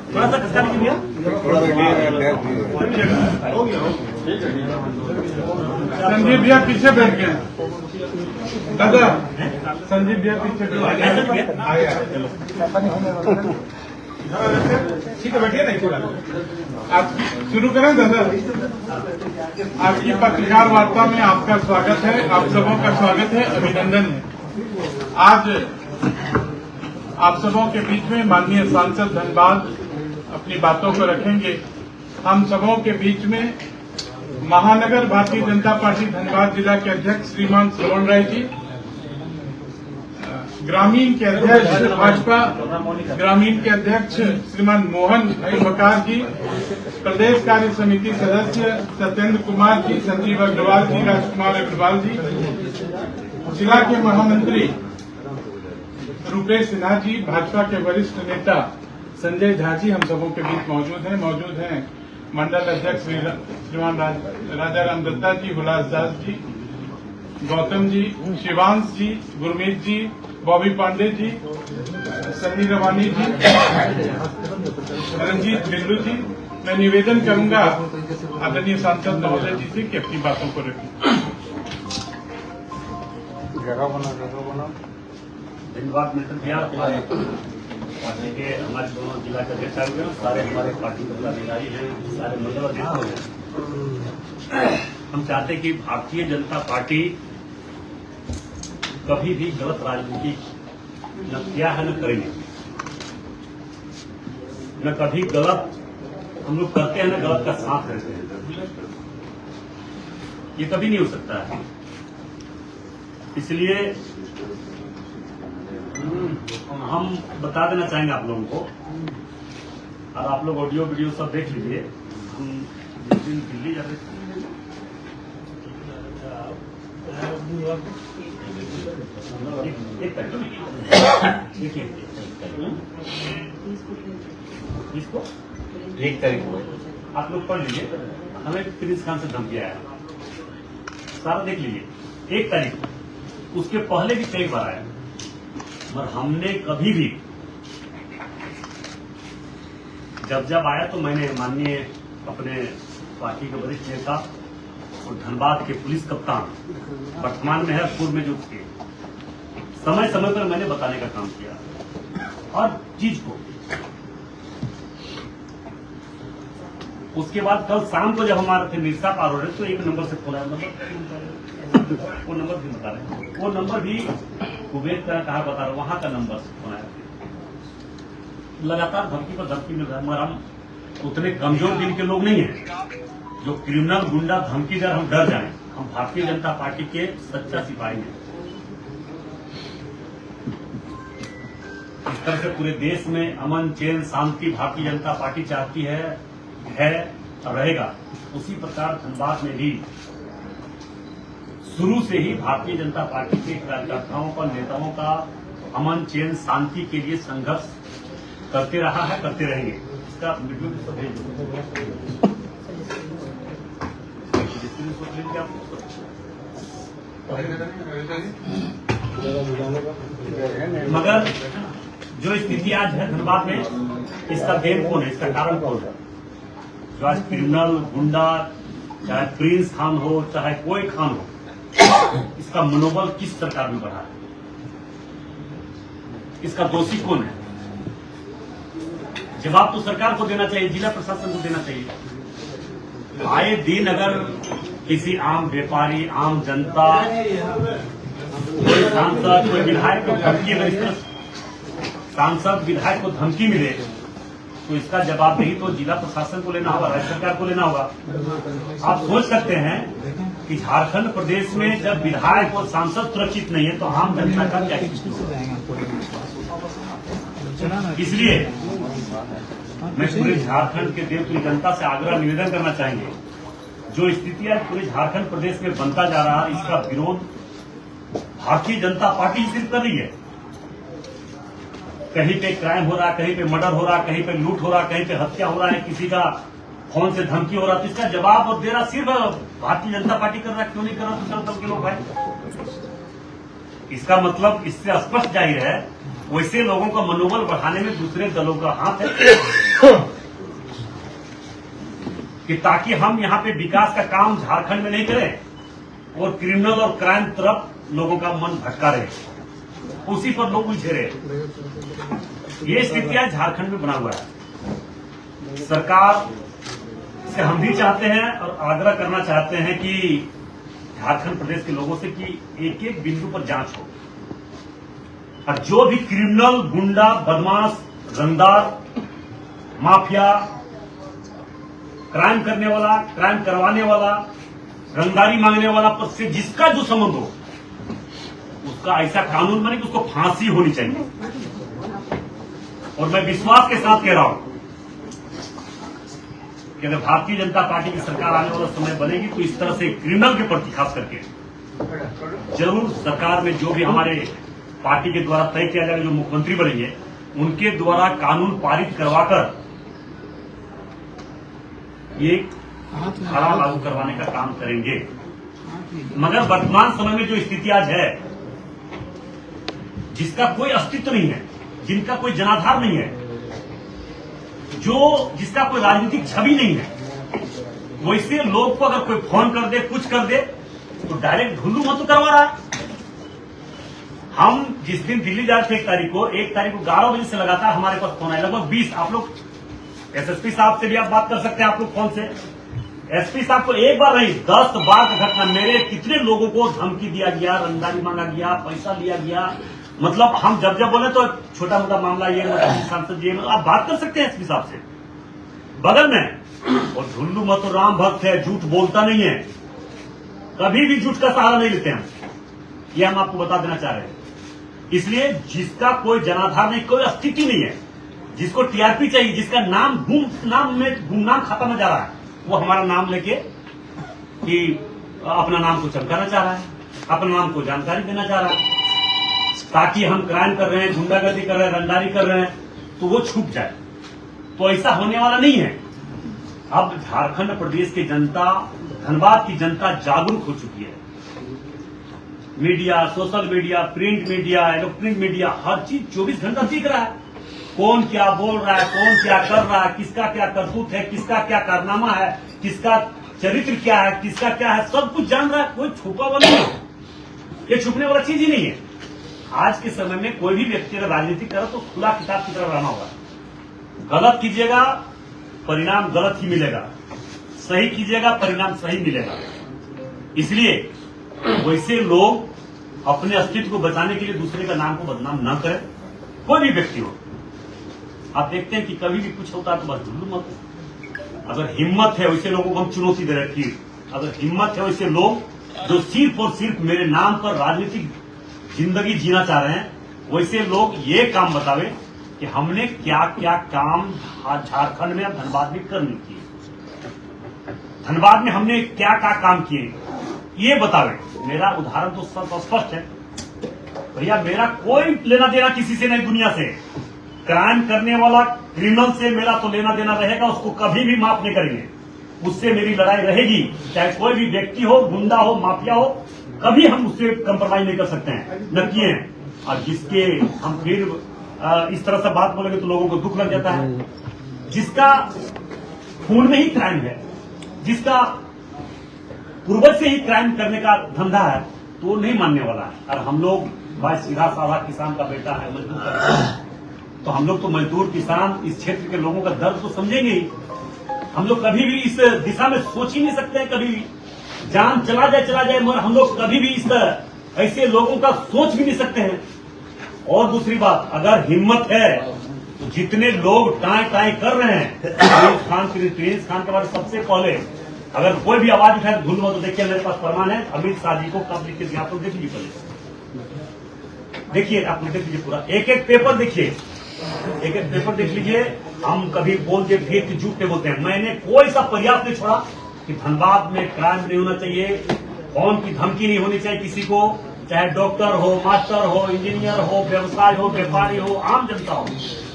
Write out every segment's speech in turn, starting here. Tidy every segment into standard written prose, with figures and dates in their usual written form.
थोड़ा सा खसका लीजिए संजीव भैया पीछे बैठ गए दादा। संजीव भैया पीछे ठीक है, बैठिए नहीं थोड़ा। आप शुरू करें दादा। आपकी पत्रकार वार्ता में आपका स्वागत है, आप सबों का स्वागत है, अभिनंदन है। आज आप सबों के बीच में माननीय सांसद धनबाद अपनी बातों को रखेंगे। हम सबों के बीच में महानगर भारतीय जनता पार्टी धनबाद जिला के अध्यक्ष श्रीमान श्रवण राय जी, ग्रामीण के अध्यक्ष भाजपा ग्रामीण के अध्यक्ष श्रीमान मोहन कुंभकार जी, प्रदेश कार्य समिति सदस्य सत्येंद्र कुमार जी, संजीव अग्रवाल जी, राजकुमार अग्रवाल जी, जिला के महामंत्री रुपेश सिन्हा जी, भाजपा के वरिष्ठ नेता संजय झा जी हम सबों के बीच मौजूद हैं। मंडल अध्यक्ष श्रीमान राजाराम दत्ता जी, हुलास दास जी, गौतम जी, शिवांश जी, गुरमीत जी, बॉबी पांडे जी, सन्नी रवानी जी, रंजीत बिल्लू जी। मैं निवेदन करूंगा आदरणीय सांसद महोदय जी से कि अपनी बातों को रखें। धन्यवाद मिस्टर भैया। पार्टी के हमारे दोनों जिला के अध्यक्ष आए हुए हैं, सारे हमारे पार्टी के पदाधिकारी हैं, सारे मंडल अध्यक्ष हैं। हम चाहते हैं कि भारतीय जनता पार्टी कभी भी गलत राजनीति न किया है न करेंगे, न कभी गलत हम लोग करते हैं न गलत का साथ रहते हैं। ये कभी नहीं हो सकता है। इसलिए हम बता देना चाहेंगे आप लोगों को, और आप लोग ऑडियो वीडियो सब देख लीजिए। हम जिस दिन दिल्ली जा रहे थे, देखिए इसको 1 तारीख को आप लोग पढ़ लीजिए। हमें प्रिंस खान से धमकी आया, सारा देख लीजिए। 1 तारीख, उसके पहले भी कई बार आया, मगर हमने कभी भी जब आया तो मैंने माननीय अपने पार्टी के वरिष्ठ नेता और धनबाद के पुलिस कप्तान, वर्तमान में है पूर्व में जो थे, समय समय पर मैंने बताने का काम किया और चीज को। उसके बाद कल शाम को जब हमारे थे मिर्जा पार हो रहे तो एक नंबर से फोन आया, वो नंबर भी बता रहे, वो नंबर भी कुबेर का कहा बता रहा, वहां का नंबर से फोन आया। लगातार धमकी पर धमकी मिल रहा है, मगर हम उतने कमजोर दिल के लोग नहीं हैं जो क्रिमिनल गुंडा धमकीदार हम डर जाएं। हम भारतीय जनता पार्टी के सच्चा सिपाही हैं। इस तरह से पूरे देश में अमन चैन शांति भारतीय जनता पार्टी चाहती है और रहेगा। उसी प्रकार धनबाद में भी शुरू से ही भारतीय जनता पार्टी के कार्यकर्ताओं का, नेताओं का अमन चैन शांति के लिए संघर्ष करते रहा है, करते रहेंगे। इसका वीडियो भी सब भेज दो। मगर जो स्थिति आज है धनबाद में, इसका देन कौन है, इसका कारण कौन है? जो आज क्रिमिनल गुंडा, चाहे प्रिंस खान हो, चाहे कोई खान हो, इसका मनोबल किस सरकार में बढ़ा है? इसका दोषी कौन है? जवाब तो सरकार को देना चाहिए, जिला प्रशासन को देना चाहिए। आए दिन अगर किसी आम व्यापारी, आम जनता, कोई सांसद, कोई विधायक को धमकी, अगर इस सांसद विधायक को धमकी मिले तो इसका जवाबदेही तो जिला प्रशासन को लेना होगा, राज्य सरकार को लेना होगा। आप सोच सकते हैं कि झारखंड प्रदेश में जब विधायक और सांसद सुरक्षित नहीं है तो आम जनता का क्या स्थिति होगा? इसलिए मैं पूरे झारखंड के देवतुल्य जनता से आग्रह निवेदन करना चाहेंगे, जो स्थिति आज पूरे झारखंड प्रदेश में बनता जा रहा है, इसका विरोध भारतीय जनता पार्टी सिर्फ कर रही है। कहीं पे क्राइम हो रहा है, कहीं पे मर्डर हो रहा है, कहीं पे लूट हो रहा है, कहीं पे हत्या हो रहा है, किसी का फोन से धमकी हो रहा है, तो इसका जवाब और दे रहा सिर्फ भारतीय जनता पार्टी कर रहा है। क्यों नहीं कर रहा दूसरा दल के लोग भाई? इसका मतलब इससे स्पष्ट जाहिर है, वैसे लोगों का मनोबल बढ़ाने में दूसरे दलों का हाथ है कि ताकि हम यहाँ पे विकास का काम झारखंड में नहीं करें और क्रिमिनल और क्राइम तरफ लोगों का मन भटका रहे, उसी पर लोग उलझे रहे। ये स्थितियां झारखंड में बना हुआ है। सरकार से हम भी चाहते हैं और आग्रह करना चाहते हैं कि झारखंड प्रदेश के लोगों से कि एक एक बिंदु पर जांच हो, और जो भी क्रिमिनल, गुंडा, बदमाश, रंगदार, माफिया, क्राइम करने वाला, क्राइम करवाने वाला, रंगदारी मांगने वाला पर से जिसका जो संबंध हो, उसका ऐसा कानून बने कि उसको फांसी होनी चाहिए। और मैं विश्वास के साथ कह रहा हूं कि अगर भारतीय जनता पार्टी की सरकार आने वाला समय बनेगी तो इस तरह से क्रिमिनल के प्रति खास करके जरूर सरकार में जो भी हमारे पार्टी के द्वारा तय किया जाएगा, जो मुख्यमंत्री बनेंगे उनके द्वारा कानून पारित करवाकर ये धारा लागू करवाने का काम करेंगे। मगर वर्तमान समय में जो स्थिति आज है, जिसका कोई अस्तित्व नहीं है, जिनका कोई जनाधार नहीं है, जिसका कोई राजनीतिक छवि नहीं है, वैसे लोग को अगर कोई फोन कर दे, कुछ कर दे, तो डायरेक्ट ढुल्लू मत करवा रहा है। हम जिस दिन दिल्ली जा रहे थे 1 तारीख को 11 बजे से लगातार हमारे पास फोन आए, लगभग 20। आप लोग एसएसपी साहब से भी आप बात कर सकते हैं, आप लोग फोन से। एसपी साहब को एक बार नहीं 10 बार का घटना, मेरे कितने लोगों को धमकी दिया गया, रंगदारी मांगा गया, पैसा लिया गया। मतलब हम जब बोले तो छोटा मोटा मामला ये, सांसद जी, आप बात कर सकते हैं एसपी साहब से बगल में। और ढुल्लू मत तो राम भक्त है, झूठ बोलता नहीं है, कभी भी झूठ का सहारा नहीं लेते हम, ये हम आपको बता देना चाह रहे हैं। इसलिए जिसका कोई जनाधार नहीं, कोई अस्तित्व नहीं है, जिसको टीआरपी चाहिए, जिसका नाम गुमनाम खाता में जा रहा है, वो हमारा नाम लेके कि अपना नाम को चमकाना चाह रहा है, अपना नाम को जानकारी देना चाह रहा है, ताकि हम क्राइम कर रहे हैं, गुंडागर्दी कर रहे हैं, रंगदारी कर रहे हैं, तो वो छुप जाए। तो ऐसा होने वाला नहीं है। अब झारखंड प्रदेश की जनता, धनबाद की जनता जागरूक हो चुकी है। Media, social media, print media, electronic media, हर चीज 24 घंटा दिख रहा है। कौन क्या बोल रहा है, कौन क्या कर रहा है, किसका क्या करतूत है, किसका क्या कारनामा है, किसका चरित्र क्या है, किसका क्या है, सब कुछ जान रहा है। कोई छुपा हुआ नहीं है, ये छुपने वाला चीज ही नहीं है। आज के समय में कोई भी व्यक्ति अगर राजनीति करे तो खुला किताब की तरह रहना होगा। गलत कीजिएगा, परिणाम गलत ही मिलेगा, सही कीजिएगा, परिणाम सही मिलेगा। इसलिए वैसे लोग अपने अस्तित्व को बचाने के लिए दूसरे का नाम को बदनाम न करें, कोई भी व्यक्ति हो। आप देखते हैं कि कभी भी कुछ होता है तो बस ढुल्लू मत। अगर हिम्मत है, वैसे लोगों को हम चुनौती दे रहे हैं। अगर हिम्मत है, वैसे लोग जो सिर्फ और सिर्फ मेरे नाम पर राजनीतिक जिंदगी जीना चाह रहे हैं, वैसे लोग ये काम बतावे कि हमने क्या क्या काम झारखंड में, धनबाद में करने किए, धनबाद में हमने क्या क्या काम किए, ये बतावे। मेरा उदाहरण तो सब स्पष्ट है भैया, मेरा कोई लेना देना किसी से नहीं दुनिया से। क्राइम करने वाला क्रिमिनल से मेरा तो लेना देना रहेगा, उसको कभी भी माफ नहीं करेंगे, उससे मेरी लड़ाई रहेगी। चाहे कोई भी व्यक्ति हो, गुंडा हो, माफिया हो, कभी हम उससे कंप्रोमाइज नहीं कर सकते हैं, न किए हैं। और जिसके हम फिर इस तरह से बात बोलेंगे तो लोगों को दुख लग जाता है। जिसका खून में ही क्राइम है, जिसका पूर्वज से ही क्राइम करने का धंधा है, तो नहीं मानने वाला है। और हम लोग भाई सीधा साधा किसान का बेटा है, मजदूर का बेटा है, तो हम लोग तो मजदूर किसान इस क्षेत्र के लोगों का दर्द तो समझेंगे ही। हम लोग कभी भी इस दिशा में सोच ही नहीं सकते हैं, कभी भी जान चला जाए, मगर हम लोग कभी भी इस ऐसे लोगों का सोच भी नहीं सकते हैं। और दूसरी बात, अगर हिम्मत है तो जितने लोग टाई कर रहे हैं, प्रिंस खान के बारे में सबसे पहले अगर कोई भी आवाज उठाए धुल मत, तो देखिए मेरे पास प्रमाण है, अमित शाह जी को कब लिख के दिया, तो देख लीजिए पहले, देखिए आप देख लीजिए पूरा एक एक पेपर देखिए, एक एक पेपर देख लीजिए, हम कभी बोलते फिर कि झूठ नहीं बोलते हैं। मैंने कोई सा प्रयास नहीं छोड़ा कि धनबाद में क्राइम नहीं होना चाहिए, कौन की धमकी नहीं होनी चाहिए किसी को, चाहे डॉक्टर हो, मास्टर हो, इंजीनियर हो, व्यवसाय हो, व्यापारी हो, आम जनता हो,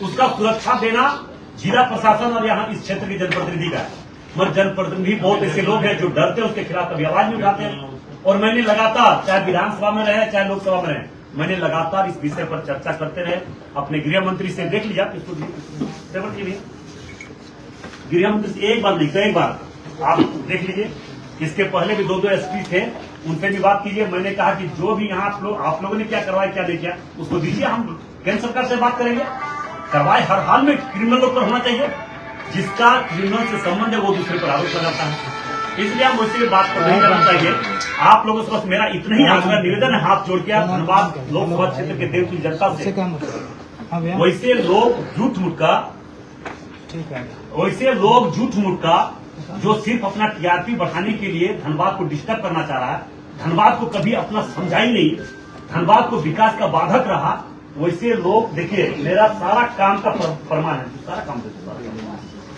उसका सुरक्षा देना जिला प्रशासन और यहाँ इस क्षेत्र के जनप्रतिनिधि का है। मगर जनप्रतिनिधि बहुत ऐसे लोग हैं जो डरते हैं, उसके खिलाफ कभी आवाज नहीं उठाते हैं। और मैंने लगातार, चाहे विधानसभा में रहे चाहे लोकसभा में रहे, मैंने लगातार इस विषय पर चर्चा करते रहे। अपने गृह मंत्री से देख लीजिए, आप इसको गृह मंत्री से एक बार नहीं कई बार आप देख लीजिए। इसके पहले भी 2 एसपी थे, उनसे भी बात कीजिए। मैंने कहा कि जो भी यहाँ आप लोगों ने क्या करवाया क्या नहीं किया उसको दीजिए, हम केंद्र सरकार से बात करेंगे। कार्रवाई हर हाल में क्रिमिनलों पर होना चाहिए, जिसका क्रिमिनल से संबंध है वो दूसरे पर आरोप लगाता है। इसलिए हम मुझसे बात को नहीं करना चाहिए। आप लोगों से बस मेरा इतना ही आग्रह निवेदन है, हाथ जोड़ के धनबाद लोकसभा क्षेत्र के देवतुल्य जनता से, वैसे लोग झूठ मुटका जो सिर्फ अपना टीआरपी बढ़ाने के लिए धनबाद को डिस्टर्ब करना चाह रहा है, धनबाद को कभी अपना समझा ही नहीं, धनबाद को विकास का बाधक रहा, वैसे लोग देखिए मेरा सारा काम का प्रमाण है,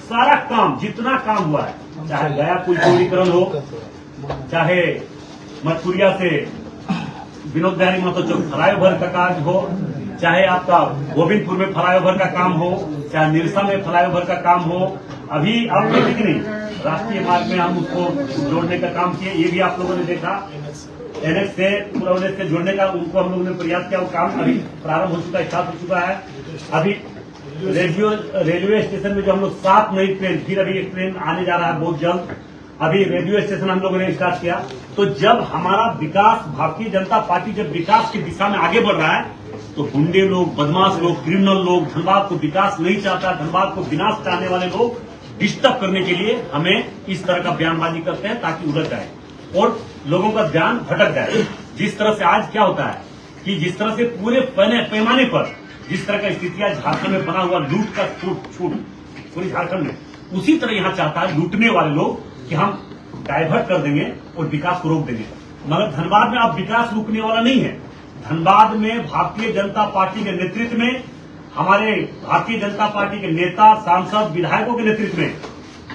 सारा काम जितना काम हुआ है, चाहे गया पुल चौड़ीकरण हो, चाहे मथुरिया से विनोद बिहारी महतो चौक फ्लाईओवर का कार्य हो, चाहे आपका गोविंदपुर में फ्लाईओवर का काम हो, चाहे निरसा में फ्लाईओवर का काम हो, अभी आप देखे कि नहीं राष्ट्रीय मार्ग में हम उसको जोड़ने का काम किए, ये भी आप लोगों ने देखा। एनएच से पूरा एनएच से जोड़ने का उनको हम लोगों ने प्रयास किया, वो काम अभी प्रारंभ हो चुका है, स्टार्ट हो चुका है। अभी रेलवे स्टेशन में जो हम लोग 7 नई ट्रेन, फिर अभी एक ट्रेन आने जा रहा है बहुत जल्द, अभी रेलवे स्टेशन हम लोगों ने स्टार्ट किया। तो जब हमारा विकास, भारतीय जनता पार्टी जब विकास की दिशा में आगे बढ़ रहा है, तो गुंडे लोग, बदमाश लोग, क्रिमिनल लोग, धनबाद को विकास नहीं चाहता, धनबाद को विनाश चाहने वाले लोग डिस्टर्ब करने के लिए हमें इस तरह का बयानबाजी करते हैं ताकि उलझ जाए और लोगों का ध्यान भटक जाए। जिस तरह से आज क्या होता है कि जिस तरह से पूरे पैमाने पर जिस तरह का स्थिति आज झारखंड में बना हुआ, लूट का छूट पूरी झारखंड में, उसी तरह यहाँ चाहता है लूटने वाले लोग कि हम डाइवर्ट कर देंगे और विकास को रोक देंगे। मगर धनबाद में अब विकास रुकने वाला नहीं है। धनबाद में भारतीय जनता पार्टी के नेतृत्व में, हमारे भारतीय जनता पार्टी के नेता, सांसद, विधायकों के नेतृत्व में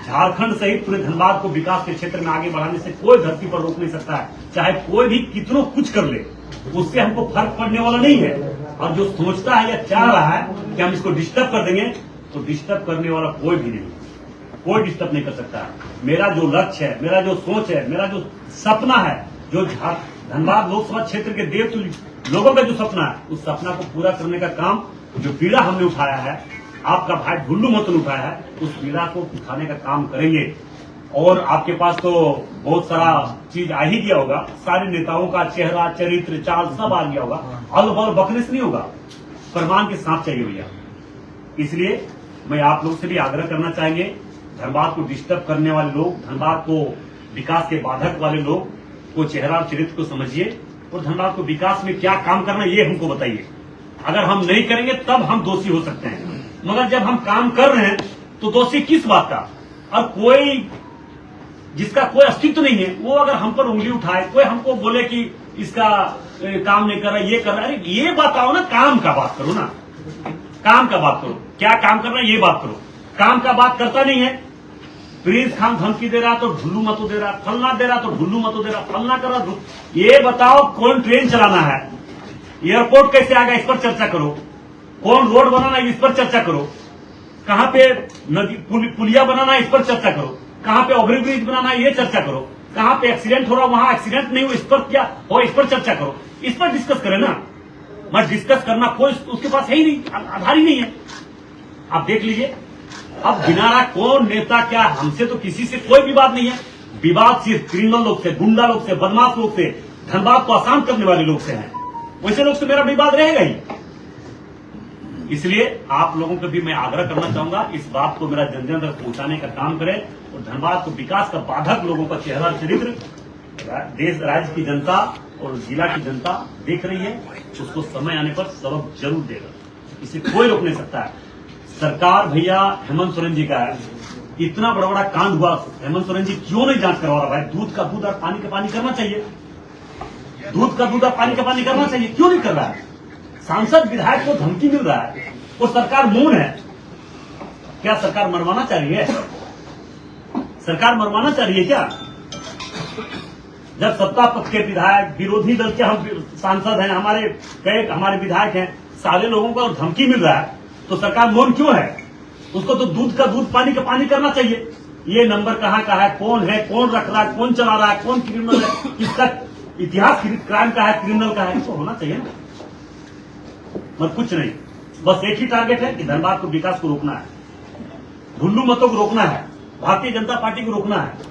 झारखंड सहित पूरे धनबाद को विकास के क्षेत्र में आगे बढ़ाने से कोई धरती पर रोक नहीं सकता है। चाहे कोई भी कितनों कुछ कर ले, उससे हमको फर्क पड़ने वाला नहीं है। और जो सोचता है या चाह रहा है कि हम इसको डिस्टर्ब कर देंगे, तो डिस्टर्ब करने वाला कोई भी नहीं, कोई डिस्टर्ब नहीं कर सकता है। मेरा जो लक्ष्य है, मेरा जो सोच है, मेरा जो सपना है, जो धनबाद लोकसभा क्षेत्र के देवतुल्य लोगों का जो सपना है, उस सपना को पूरा करने का काम, जो पीड़ा हमने उठाया है, आपका भाई ढुल्लू महतो ने उठाया है, उस पीड़ा को उठाने का काम करेंगे। और आपके पास तो बहुत सारा चीज आ ही गया होगा, सारे नेताओं का चेहरा, चरित्र, चाल सब आ गया होगा। अलबल बकने से नहीं होगा, प्रमाण के साथ चाहिए भैया। इसलिए मैं आप लोग से भी आग्रह करना चाहेंगे, धनबाद को डिस्टर्ब करने वाले लोग, धनबाद को विकास के बाधक वाले लोग को चेहरा और चरित्र को समझिए और धनबाद को विकास में क्या काम करना है ये हमको बताइए। अगर हम नहीं करेंगे तब हम दोषी हो सकते हैं, मगर जब हम काम कर रहे हैं तो दोषी किस बात का? और कोई जिसका कोई अस्तित्व नहीं है वो अगर हम पर उंगली उठाए, कोई हमको बोले कि इसका काम नहीं कर रहा, ये कर रहा है, अरे ये बताओ ना, काम का बात करो ना, काम का बात करो, क्या काम करना है ये बात करो। काम का बात करता नहीं है। प्रिंस खान धमकी दे रहा तो ढुल्लू महतो दे रहा, फलना दे रहा तो ढुल्लू महतो दे रहा, फलना कर रहा। ये बताओ कौन ट्रेन चलाना है, एयरपोर्ट कैसे आएगा इस पर चर्चा करो, कौन रोड बनाना है इस पर चर्चा करो, कहां पे नदी पुलिया बनाना है इस पर चर्चा करो, कहां पे ओवरब्रिज बनाना है ये चर्चा करो, कहां पे एक्सीडेंट हो रहा वहां एक्सीडेंट नहीं हो इस पर क्या हो इस पर चर्चा करो। इस पर डिस्कस करें ना, मत डिस्कस करना कोई उसके पास है ही नहीं, आधार ही नहीं है। आप देख लीजिए, अब बिना कौन नेता क्या, हमसे तो किसी से कोई विवाद नहीं है। विवाद सिर्फ क्रिमिनल लोग से, गुंडा लोग से, बदमाश लोग से, धनबाद को आसान करने वाले लोग से है। वैसे लोग से मेरा विवाद रहेगा ही। इसलिए आप लोगों को भी मैं आग्रह करना चाहूंगा, इस बात को मेरा जन जन तक पहुंचाने का काम करें और धनबाद को विकास का बाधक लोगों का चेहरा चरित्र देश राज्य की जनता और जिला की जनता देख रही है, उसको समय आने पर सबक जरूर देगा, इसे कोई रोक नहीं सकता है। सरकार भैया हेमंत सोरेन जी का है, इतना बड़ा बड़ा कांड हुआ, हेमंत सोरेन जी क्यों नहीं जांच करवा रहा? भाई दूध का दूध और पानी का पानी करना चाहिए, दूध का दूध और पानी का पानी करना चाहिए, क्यों नहीं कर रहा है? सांसद विधायक को धमकी मिल रहा है, वो सरकार मौन है। क्या सरकार मरवाना चाह रही है? सरकार मरवाना चाह रही है क्या? जब सत्ता पक्ष के विधायक, विरोधी दल के हम सांसद हैं, हमारे विधायक हैं, सारे लोगों को धमकी मिल रहा है, तो सरकार मौन क्यों है? उसको तो दूध का दूध, पानी का पानी करना चाहिए। ये नंबर कहाँ का है, कौन रख रहा है, कौन चला रहा है, कौन क्रिमिनल है, किसका इतिहास क्राइम का है, क्रिमिनल का है, तो होना चाहिए ना। मत कुछ नहीं, बस एक ही टारगेट है कि धनबाद को, विकास को रोकना है, ढुल्लू मतों को रोकना है, भारतीय जनता पार्टी को रोकना है।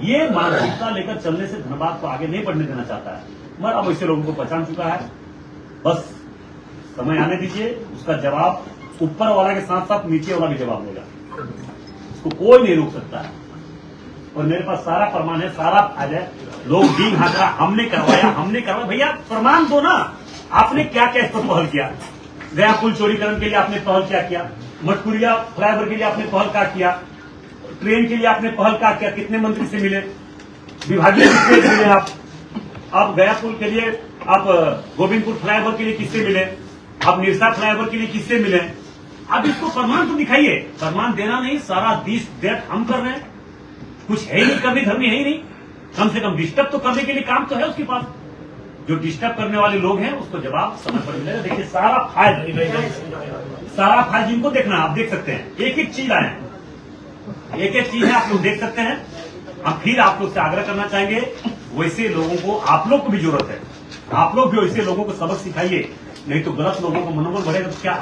ये मानसिकता लेकर चलने से धनबाद को आगे नहीं बढ़ने देना चाहता है, मगर अब ऐसे लोगों को पहचान चुका है। बस समय आने दीजिए, उसका जवाब ऊपर वाला के साथ साथ नीचे वाला भी जवाब देगा। उसको कोई नहीं रोक सकता है। और मेरे पास सारा प्रमाण है, सारा फाइल है। लोग डींग हाँक रहा, हमने करवाया। भैया प्रमाण दो ना, आपने क्या क्या इस पर पहल किया? गया पुल चौड़ीकरण के लिए आपने पहल क्या किया? मटकुरिया फ्लाईओवर के लिए आपने पहल क्या किया? ट्रेन के लिए आपने पहल क्या किया? कितने मंत्री से मिले? विभागीय से मिले आप गया पुल के लिए, आप गोविंदपुर फ्लाईओवर के लिए किससे मिले? आप निरसा फ्लाईओवर के लिए किससे मिले? अब इसको प्रमाण तो दिखाइए। प्रमाण देना नहीं, सारा दिस दैट हम कर रहे हैं। कुछ है ही नहीं, करनी धर्मी है ही नहीं। कम से कम डिस्टर्ब तो करने के लिए काम तो है उसके पास। जो डिस्टर्ब करने वाले लोग हैं उसको जवाब समय पर मिलेगा। देखिए सारा फाइल जिनको देखना आप देख सकते हैं, एक एक चीज आए, एक चीज है, आप लोग देख सकते हैं। हम फिर आप लोग से आग्रह करना चाहेंगे, वैसे लोगों को आप लोग को भी जरूरत है। आप लोग भी वैसे लोगों को सबक सिखाइए, नहीं तो गलत लोगों को मनोबल बढ़ेगा। तो क्या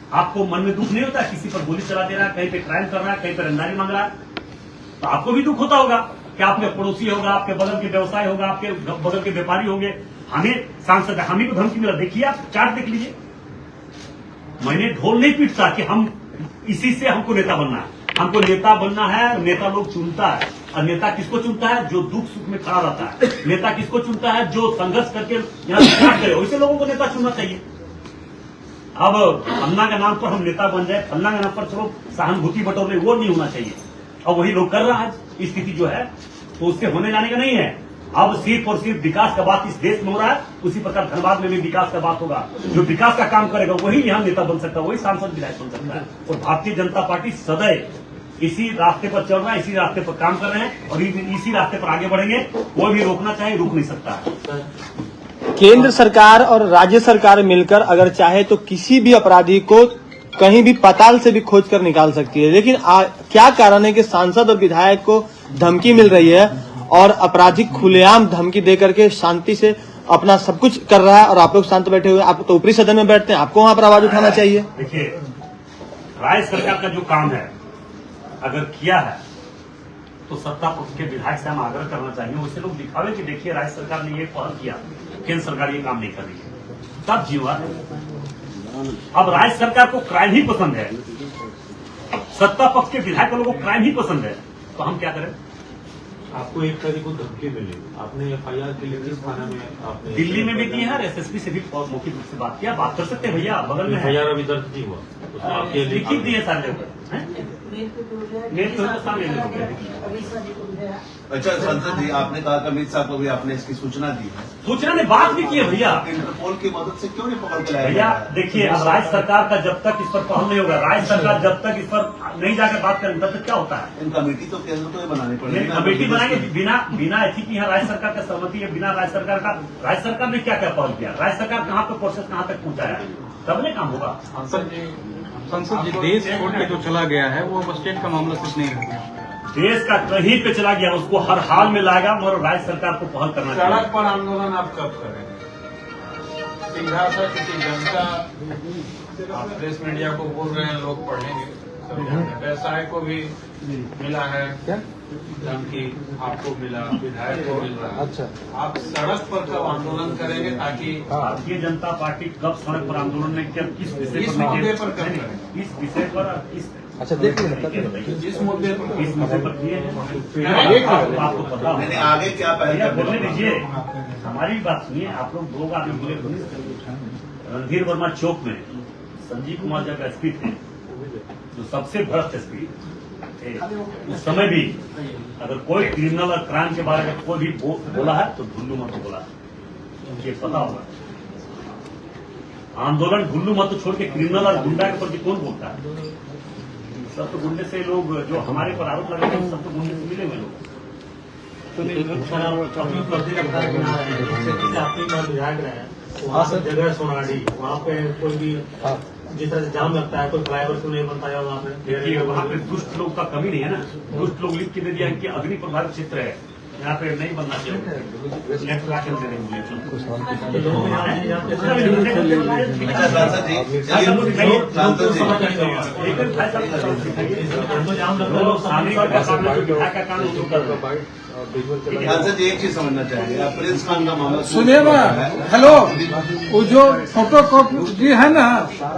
आपको मन में दुख नहीं होता? किसी पर गोली चला दे रहा है, कहीं पे क्राइम कर रहा है, कहीं पे रंगदारी मांग रहा है, तो आपको भी दुख होता होगा कि आपके पड़ोसी होगा, आपके बगल के व्यवसाय होगा, आपके बगल के व्यापारी होंगे। हमें सांसद, हम ही को धमकी मिला। देखिए आप चार्ट देख लीजिए। मैंने ढोल नहीं पीटता कि हम इसी से हमको नेता बनना है। हमको नेता बनना है, नेता लोग चुनता है। और नेता किसको चुनता है? जो दुख सुख में खड़ा रहता है। नेता किसको चुनता है? जो संघर्ष करके यहाँ विकास करे। वैसे लोगों को नेता चुनना चाहिए। अब फलना के नाम पर हम नेता बन जाए, फलना के नाम पर चलो सहानुभूति बटोर ले, वो नहीं होना चाहिए। और वही लोग कर रहा है। स्थिति जो है तो उससे होने जाने का नहीं है। अब सिर्फ और सिर्फ विकास का बात इस देश में हो रहा है, उसी प्रकार धनबाद में भी विकास का बात होगा। जो विकास का काम करेगा वही यहाँ नेता बन सकता है, वही सांसद विधायक बन सकता है। और भारतीय जनता पार्टी सदैव इसी रास्ते पर चल रहा है, इसी रास्ते पर काम कर रहे हैं और इसी रास्ते पर आगे बढ़ेंगे। कोई भी रोकना चाहे रुक नहीं सकता है। केंद्र सरकार और राज्य सरकार मिलकर अगर चाहे तो किसी भी अपराधी को कहीं भी पाताल से भी खोज कर निकाल सकती है, लेकिन क्या कारण है कि सांसद और विधायक को धमकी मिल रही है और अपराधी खुलेआम धमकी दे करके शांति से अपना सब कुछ कर रहा है और आप लोग शांत बैठे हुए? आप तो ऊपरी सदन में बैठते हैं, आपको वहां पर आवाज उठाना चाहिए। देखिए राज्य सरकार का जो काम है अगर किया है तो सत्ता पक्ष के विधायक से हम आग्रह करना चाहिए, वैसे लोग दिखावे कि देखिए राज्य सरकार ने ये पहल किया, केंद्र सरकार ये काम नहीं कर रही है, तब जीवा है। अब राज्य सरकार को क्राइम ही पसंद है, सत्ता पक्ष के विधायक लोगों को क्राइम ही पसंद है, तो हम क्या करें? आपको एक तारीख को धमकी मिली, आपने एफआईआर के लिए किस थाना में आपने? दिल्ली में भी दी है, एसएसपी से भी मौखिक रूप से बात किया। बात कर सकते हैं भैया, बगल में एफआईआर अभी दर्ज नहीं हुआ, उसमें आपके लिखित दिए सारे लोग। अच्छा सांसद जी, आपने कहा कि अमित शाह को भी आपने इसकी सूचना दी है। सूचना ने बात भी की है भैया। इंटरपोल की मदद से क्यों नहीं पकड़ के लाया भैया देखिए, अब राज्य सरकार का जब तक इस पर पहल नहीं होगा, राज्य सरकार जब तक इस पर नहीं जाकर बात करेंगे तब तक क्या होता है? इन कमेटी तो केंद्र को ही बनानी पड़ेगी। कमेटी बनाएंगे बिना ऐसी की यहाँ राज्य सरकार का सहमति है, बिना राज्य सरकार ने क्या क्या पहल किया, राज्य सरकार कहाँ पे प्रोसेस कहाँ तक पहुंचाया, तब नहीं काम होगा। संसद जी देश छोड़ के जो चला गया है वो स्टेट का मामला सिर्फ नहीं रह गया, देश का कहीं पे चला गया उसको हर हाल में लाएगा, मगर राज्य सरकार को पहल करना चाहिए। सड़क पर आंदोलन आप कब करेंगे? सीधा सा किसी जनता, आप प्रेस मीडिया को बोल रहे हैं, लोग पढ़ेंगे, व्यवसाय को भी मिला है धमकी, आपको मिला, विधायक को मिल रहा है। अच्छा, आप सड़क पर कब आंदोलन करेंगे ताकि भारतीय जनता पार्टी कब सड़क पर आंदोलन में किस विषय इस मुद्दे पर कब करेंगे? इस विषय पर अच्छा देख जिस मुद्दे पर इस मुद्दे पर किए हैं आपको पता हो। मैंने आगे क्या पहले बोलने दीजिए, हमारी बात सुनिए। आप लोग आगे बोले। रणधीर वर्मा चौक में संजीव कुमार जब एसपी थे, जो सबसे भ्रष्ट एसपी थे, उस समय भी अगर कोई क्रिमिनल और क्राइम के बारे में कोई भी बोला है तो ढुल्लू मत बोला, ये पता होगा। आंदोलन गुल्लू मत छोड़ के क्रिमिनल और गुंडा के प्रति कौन बोलता है? सब तो गुंडे से लोग जो हमारे पर आरोप लगा रहे हैं, सब तो गुंडे से मिले हुए लोग। सर, आप अपनी उपलब्धि रखा है कि ना रहे हैं, जैसे आपके पास विधायक रहे हैं, वहाँ से जगह सोनाडी, वहाँ पे कोई भी जिस तरह से जाम लगता है, कोई फ्लाईओवर क्यों नहीं बन पाया वहाँ पे? देखिए वहाँ पे दुष्ट लोग का कमी नहीं है ना। दुष्ट लोग लिख के दे दिया कि अग्नि प्रभावित क्षेत्र है, यहाँ पे नहीं बनना चाहिए। लेफ्ट ला के दे देंगे। तो लोगों को यहाँ नहीं जाते हैं। अच्छा सांसद जी, चलिए सांसद जी, जाम लग रहा है, सांसद जी एक चीज समझना चाहेंगे, आप प्रिंस खान का मामला सुनिए ना, हेलो, वो जो फोटो कॉपी है ना,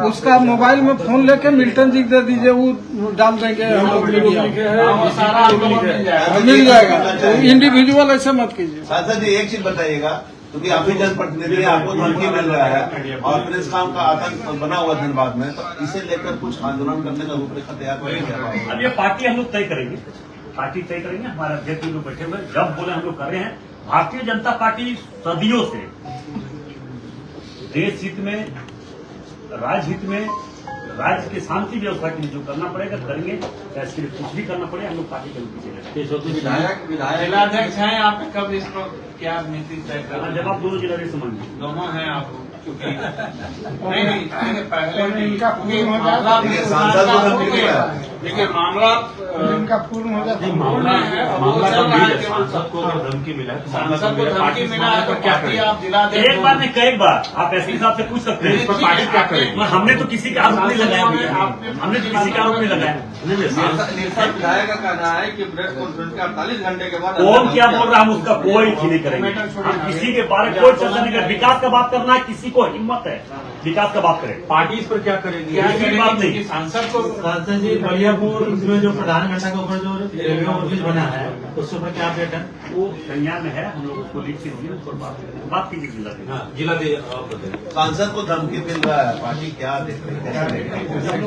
उसका मोबाइल में फोन लेके मिल्टन जी दे दीजिए, वो डाल देंगे हम लोग मीडिया मिल जाएगा। इंडिविजुअल ऐसे मत कीजिए। सांसद जी एक चीज बताइएगा, क्योंकि आप भी जनप्रतिनिधि हैं, आपको धमकी मिल रहा है और प्रिंस खान का आतंक बना हुआ धनबाद में, तो इसे लेकर कुछ आंदोलन करने का रूपरेखा तैयार करेंगे? अब ये पार्टी हम लोग तय करेंगे, पार्टी तय करेंगे। हमारे अध्यक्ष लोग बैठे हुए, जब बोले हम लोग कर रहे हैं। भारतीय जनता पार्टी सदियों से देश हित में, राज्य हित में, राज्य की शांति व्यवस्था के लिए जो करना पड़ेगा करेंगे, चाहे इसके लिए कुछ भी करना पड़े, हम लोग पार्टी के पीछे विधायक जिलाध्यक्ष हैं आप, कब इसको क्या नीति तय रहते। करना? जब आप दोनों जिला से समझिए, दोनों हैं आप, क्योंकि नहीं पहले इनका पूर्ण हो जाए। मामला देखिए, सांसद को धमकी मिला है। देखिए मामला इनका पूर्ण हो जाए। मामला मामला गंभीर है। केवल सांसद को अगर धमकी मिला है तो सांसद को धमकी मिला है तो क्या पार्टी करें? आप जिलाध्यक्ष एक बार नहीं कई बार आप एसपी साहब से पूछ सकते हैं। इस पर पार्टी क्या करेगी? मगर हमने तो किसी का आरोप नहीं लगाया भैया, हमने तो किसी का आरोप नहीं लगाया। विधायक का कहना है कि प्रेस कॉन्फ्रेंस के 48 घंटे के बाद कौन क्या बोल रहा है हम उसका कोई ही नहीं करेंगे। हम किसी के बारे में कोई चर्चा नहीं करें। विकास का बात करना है, किसी को हिम्मत है विकास का बात करें। पार्टी इस पर क्या करेगी? क्या किसी की बात करेंगे नहीं। कि सांसद को सांसद जी, बलियापुर इसमें जो प्रधान घंटा के ऊपर जो रेलवे ओवरब्रिज बना है, उसके ऊपर क्या अपडेट है? वो संज्ञान में है, हम लोग उसको लिख के दिए, उस पर बात करेंगे। बात कीजिए जिला से। हाँ, जिला दे आप बताइए। सांसद को धमकी मिल रहा है, पार्टी क्या देख रही है?